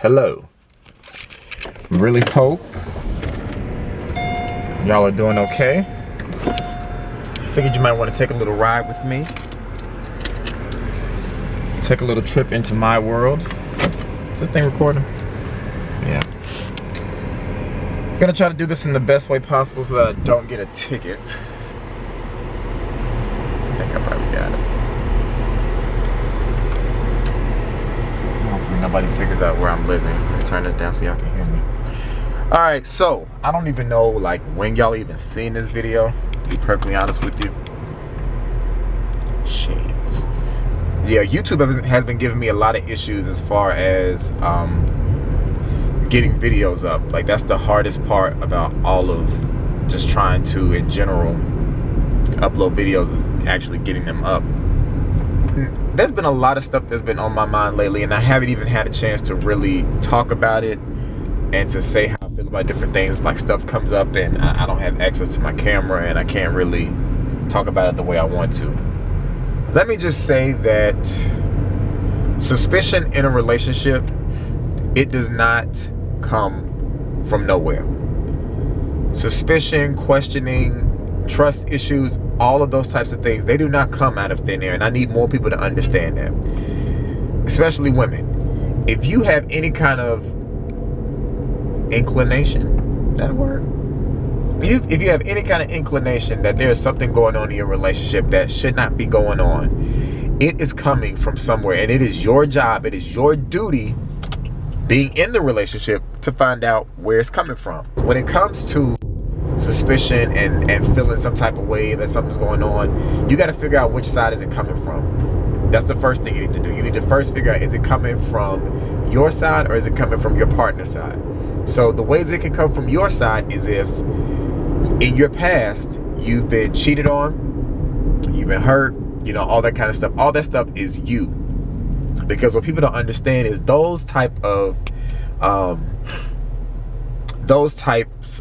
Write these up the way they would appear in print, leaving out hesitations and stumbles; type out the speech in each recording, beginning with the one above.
Hello. Really hope y'all are doing okay. Figured you might want to take a little ride with me. Take a little trip into my world. Is this thing recording? Yeah. Gonna try to do this in the best way possible so that I don't get a ticket. I think I probably got it. Hopefully nobody figures out where I'm living. Let me turn this down so y'all can hear me. Alright, so I don't even know like when y'all even seen this video, to be perfectly honest with you. Shades. Yeah, YouTube has been giving me a lot of issues as far as getting videos up. Like, that's the hardest part about all of just trying to, in general, upload videos, is actually getting them up. There's been a lot of stuff that's been on my mind lately, and I haven't even had a chance to really talk about it and to say how I feel about different things. Like, stuff comes up and I don't have access to my camera and I can't really talk about it the way I want to. Let me just say that suspicion in a relationship, it does not come from nowhere. Suspicion, questioning, trust issues, all of those types of things, they do not come out of thin air, and I need more people to understand that, especially women. If you have any kind of inclination, that word? If you have any kind of inclination that there's something going on in your relationship that should not be going on, it is coming from somewhere, and it is your job, it is your duty, being in the relationship, to find out where it's coming from. When it comes to suspicion and feeling some type of way that something's going on, you got to figure out which side is it coming from. That's the first thing you need to do. You need to first figure out, is it coming from your side or is it coming from your partner's side? So the ways it can come from your side is if in your past you've been cheated on, you've been hurt, you know, all that kind of stuff. All that stuff is you. Because what people don't understand is those types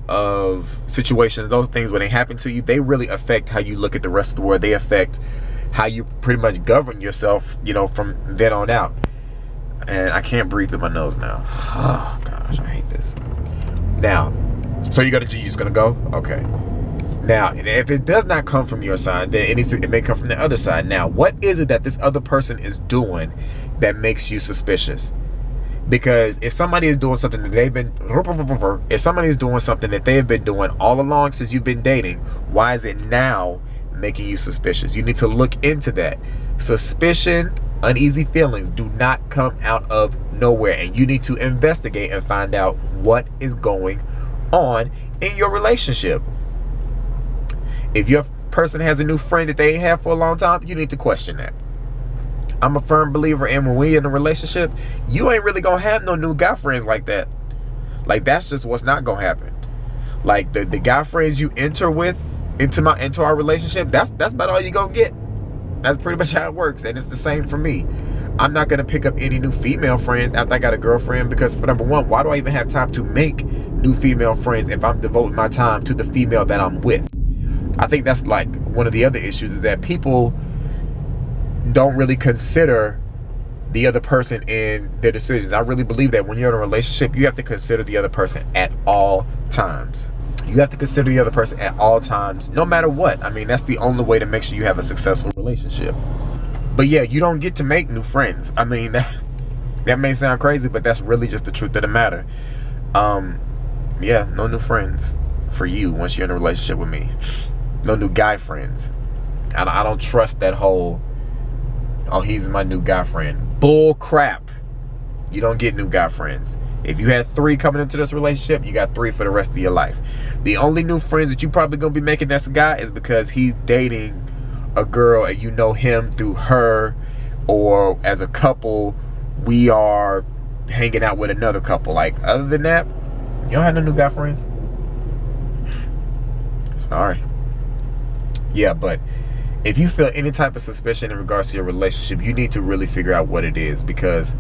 of situations, those things when they happen to you, they really affect how you look at the rest of the world. They affect how you pretty much govern yourself, you know, from then on out. And I can't breathe through my nose now. Oh gosh, I hate this. Now, so you're just gonna go? Okay. Now, if it does not come from your side, then it may come from the other side. Now, what is it that this other person is doing that makes you suspicious? Because if somebody is doing something that they've been doing all along since you've been dating, why is it now making you suspicious? You need to look into that. Suspicion, uneasy feelings do not come out of nowhere, and you need to investigate and find out what is going on in your relationship. If your person has a new friend that they ain't had for a long time, you need to question that. I'm a firm believer in, when we're in a relationship, you ain't really gonna have no new guy friends like that. Like, that's just what's not gonna happen. Like, the guy friends you enter with into our relationship, that's about all you gonna get. That's pretty much how it works, and it's the same for me. I'm not gonna pick up any new female friends after I got a girlfriend, because for number one, why do I even have time to make new female friends if I'm devoting my time to the female that I'm with? I think that's like one of the other issues, is that people don't really consider the other person in their decisions. I really believe that when you're in a relationship, you have to consider the other person at all times. You have to consider the other person at all times, no matter what. I mean, that's the only way to make sure you have a successful relationship. But yeah, you don't get to make new friends. I mean, that may sound crazy, but that's really just the truth of the matter. Yeah, no new friends for you once you're in a relationship with me. No new guy friends. I don't trust that whole, oh, he's my new guy friend. Bull crap. You don't get new guy friends. If you had 3 coming into this relationship, you got 3 for the rest of your life. The only new friends that you probably gonna be making that's a guy is because he's dating a girl and you know him through her, or as a couple, we are hanging out with another couple. Like, other than that, you don't have no new guy friends. Sorry. Yeah, but if you feel any type of suspicion in regards to your relationship, you need to really figure out what it is, because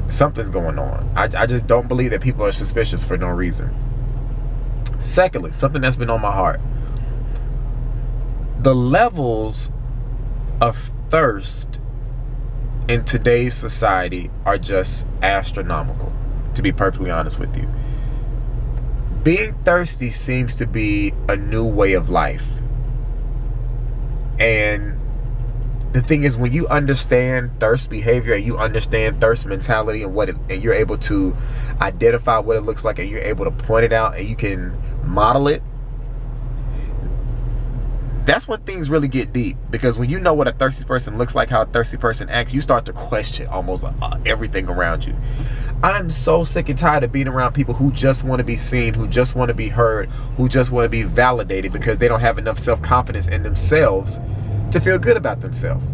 something's going on. I just don't believe that people are suspicious for no reason. Secondly, something that's been on my heart. The levels of thirst in today's society are just astronomical. to be perfectly honest with you. Being thirsty seems to be a new way of life. And the thing is, when you understand thirst behavior and you understand thirst mentality and and you're able to identify what it looks like, and you're able to point it out, and you can model it, that's when things really get deep. Because when you know what a thirsty person looks like, how a thirsty person acts, you start to question almost everything around you. I'm so sick and tired of being around people who just want to be seen, who just want to be heard, who just want to be validated because they don't have enough self-confidence in themselves to feel good about themselves.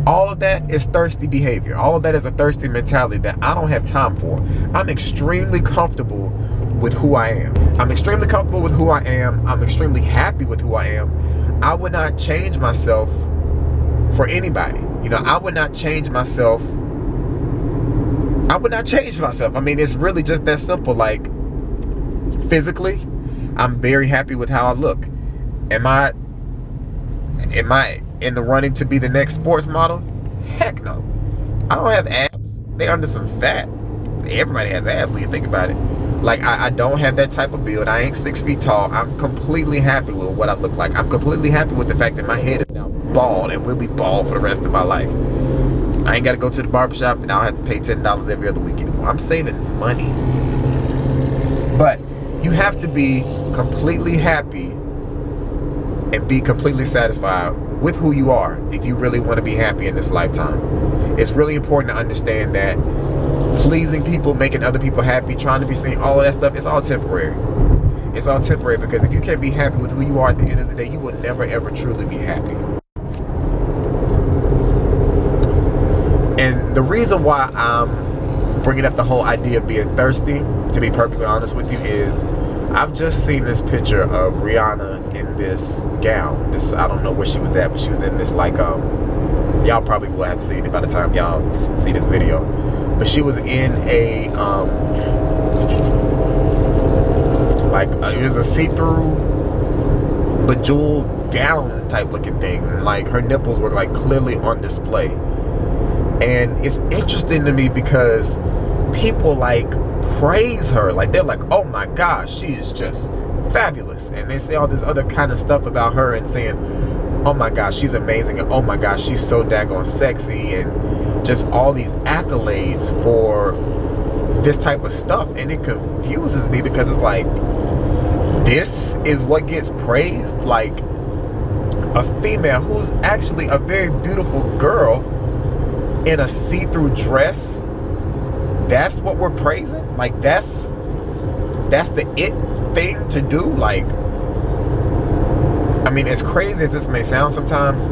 All of that is thirsty behavior. All of that is a thirsty mentality that I don't have time for. I'm extremely comfortable with who I am. I'm extremely comfortable with who I am. I'm extremely happy with who I am. I would not change myself for anybody. I would not change myself. I mean, it's really just that simple. Like, physically, I'm very happy with how I look. Am I in the running to be the next sports model? Heck no. I don't have abs. They under some fat. Everybody has abs when you think about it. Like, I don't have that type of build. I ain't 6 feet tall. I'm completely happy with what I look like. I'm completely happy with the fact that my head is now bald and will be bald for the rest of my life. I ain't got to go to the barbershop and I'll have to pay $10 every other week anymore. I'm saving money. But you have to be completely happy and be completely satisfied with who you are if you really want to be happy in this lifetime. It's really important to understand that pleasing people, making other people happy, trying to be seen, all of that stuff, it's all temporary. It's all temporary, because if you can't be happy with who you are at the end of the day, you will never ever truly be happy. And the reason why I'm bringing up the whole idea of being thirsty, to be perfectly honest with you, is I've just seen this picture of Rihanna in this gown. I don't know where she was at, but she was in this, like, y'all probably will have seen it by the time y'all see this video. But she was in a, it was a see-through, bejeweled gown type looking thing. Like, her nipples were, like, clearly on display. And it's interesting to me because people, like, praise her. Like, they're like, oh my gosh, she is just fabulous. And they say all this other kind of stuff about her and saying, oh my gosh, she's amazing, and oh my gosh, she's so daggone sexy, and just all these accolades for this type of stuff. And it confuses me, because it's like, this is what gets praised? Like, a female who's actually a very beautiful girl in a see-through dress, that's what we're praising? Like, that's the it thing to do? Like, I mean, as crazy as this may sound sometimes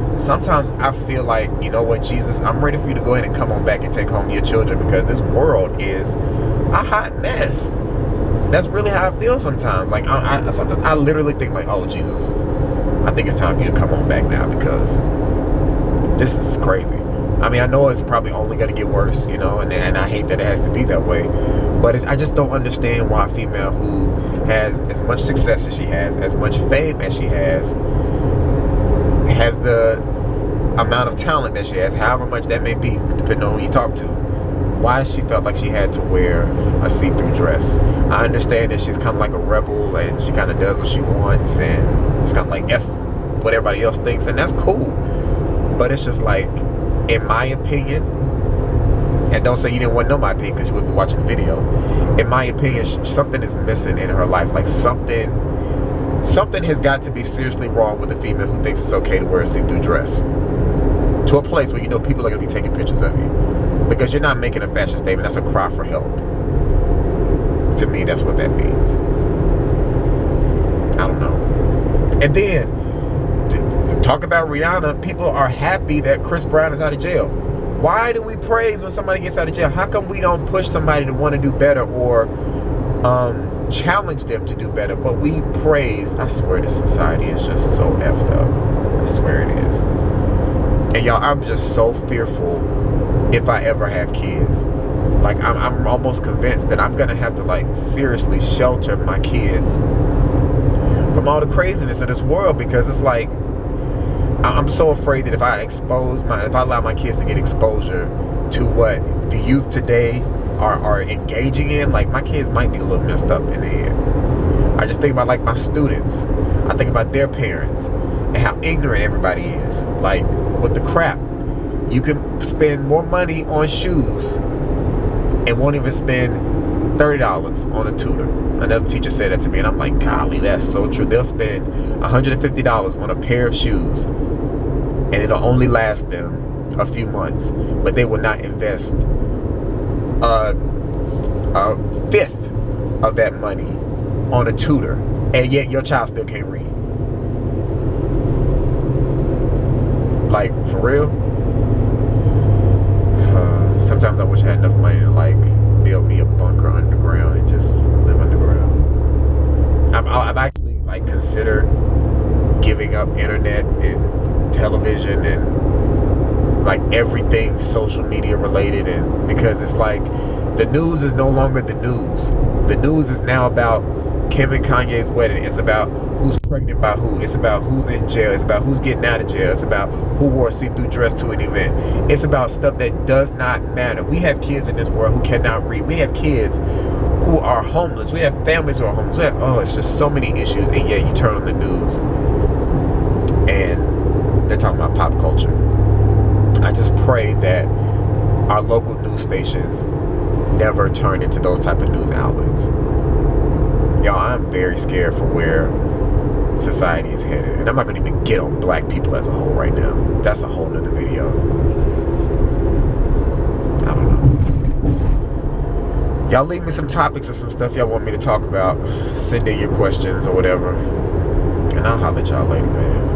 I feel like, you know what, Jesus, I'm ready for you to go ahead and come on back and take home your children, because this world is a hot mess. That's really how I feel sometimes. Like, sometimes I literally think, like, oh, Jesus, I think it's time for you to come on back now, because this is crazy. I mean, I know it's probably only going to get worse, and I hate that it has to be that way. But I just don't understand why a female who has as much success as she has, as much fame as she has the amount of talent that she has, however much that may be, depending on who you talk to, why she felt like she had to wear a see-through dress. I understand that she's kind of like a rebel, and she kind of does what she wants, and it's kind of like F what everybody else thinks, and that's cool. But it's just like, in my opinion, and don't say you didn't want to know my opinion because you wouldn't be watching the video. In my opinion, something is missing in her life. Like, something has got to be seriously wrong with a female who thinks it's okay to wear a see-through dress to a place where people are going to be taking pictures of you, because you're not making a fashion statement. That's a cry for help. To me, that's what that means. I don't know. And then, talk about Rihanna, people are happy that Chris Brown is out of jail. Why do we praise when somebody gets out of jail? How come we don't push somebody to want to do better, or challenge them to do better? But we praise. I swear this society is just so effed up. I swear it is. And y'all, I'm just so fearful if I ever have kids. Like, I'm almost convinced that I'm going to have to, like, seriously shelter my kids from all the craziness of this world, because it's like, I'm so afraid that if I allow my kids to get exposure to what the youth today are engaging in, like my kids might be a little messed up in the head. I just think about like my students. I think about their parents and how ignorant everybody is. Like with the crap, you can spend more money on shoes and won't even spend $30 on a tutor. Another teacher said that to me, and I'm like, golly, that's so true. They'll spend $150 on a pair of shoes, and it'll only last them a few months, but they will not invest a fifth of that money on a tutor, and yet your child still can't read. Like, for real? Sometimes I wish I had enough money to like build me a bunker underground and just live underground. I've actually like considered giving up internet and television and like everything social media related, and because it's like the news is no longer the news. The news is now about Kim and Kanye's wedding. It's about who's pregnant by who. It's about who's in jail. It's about who's getting out of jail. It's about who wore a see-through dress to an event. It's about stuff that does not matter. We have kids in this world who cannot read. We have kids who are homeless. We have families who are homeless. It's just so many issues, and yet you turn on the news and they're talking about pop culture. I just pray that our local news stations never turn into those type of news outlets. Y'all, I'm very scared for where society is headed. And I'm not going to even get on black people as a whole right now. That's a whole nother video. I don't know. Y'all leave me some topics or some stuff y'all want me to talk about. Send in your questions or whatever. And I'll holler at y'all later, man.